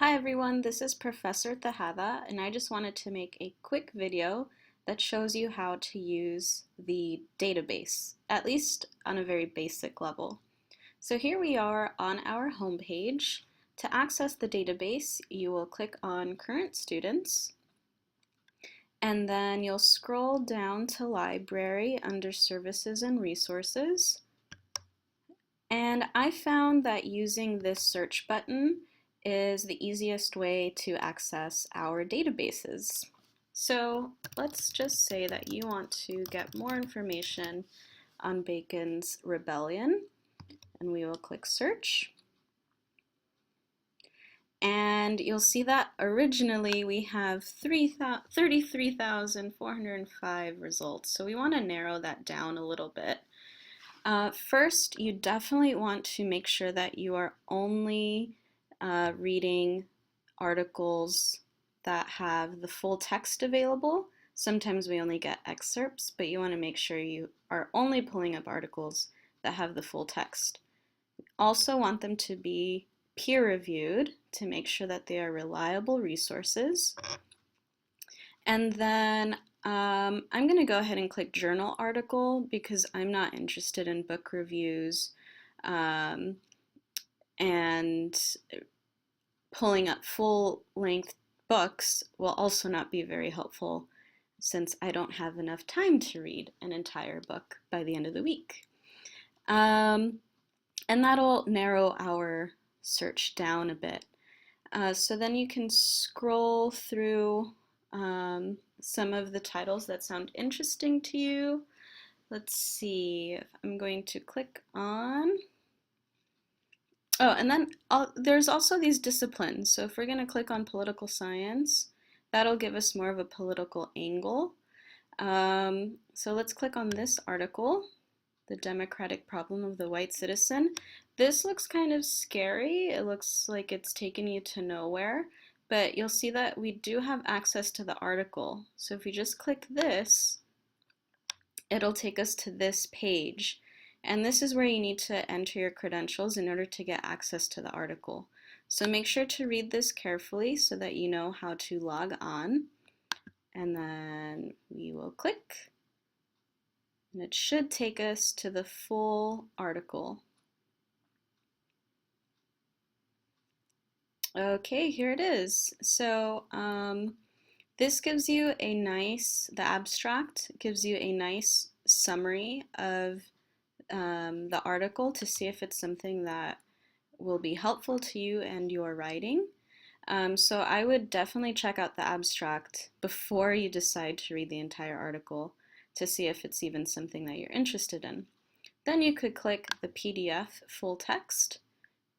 Hi everyone, this is Professor Tejada, and I just wanted to make a quick video that shows you how to use the database, at least on a very basic level. So here we are on our homepage. To access the database, you will click on Current Students, and then you'll scroll down to Library under Services and Resources. And I found that using this search button is the easiest way to access our databases. So let's just say that you want to get more information on Bacon's Rebellion, and we will click search. And you'll see that originally we have 33,405 results. So we want to narrow that down a little bit. First, you definitely want to make sure that you are only reading articles that have the full text available. Sometimes we only get excerpts, but you want to make sure you are only pulling up articles that have the full text. Also want them to be peer-reviewed to make sure that they are reliable resources. And then I'm going to go ahead and click journal article because I'm not interested in book reviews, and pulling up full-length books will also not be very helpful since I don't have enough time to read an entire book by the end of the week. And that'll narrow our search down a bit. So then you can scroll through some of the titles that sound interesting to you. Let's see if I'm going to click on. Oh, and then there's also these disciplines. So if we're going to click on political science, that'll give us more of a political angle. So let's click on this article, The Democratic Problem of the White Citizen. This looks kind of scary. It looks like it's taking you to nowhere, but you'll see that we do have access to the article. So if you just click this, it'll take us to this page. And this is where you need to enter your credentials in order to get access to the article. So make sure to read this carefully so that you know how to log on. And then we will click. And it should take us to the full article. Okay, here it is. So this gives you a nice, the abstract gives you a nice summary of the article to see if it's something that will be helpful to you and your writing. So I would definitely check out the abstract before you decide to read the entire article to see if it's even something that you're interested in. Then you could click the PDF full text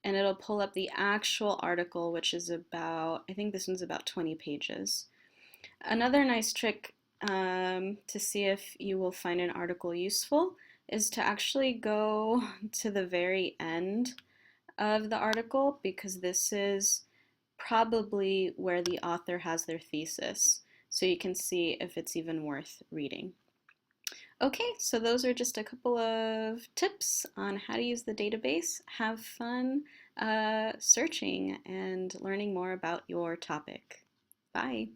and it'll pull up the actual article, which is about, I think this one's about 20 pages. Another nice trick to see if you will find an article useful is to actually go to the very end of the article, because this is probably where the author has their thesis, so you can see if it's even worth reading. Okay, so those are just a couple of tips on how to use the database. Have fun searching and learning more about your topic. Bye.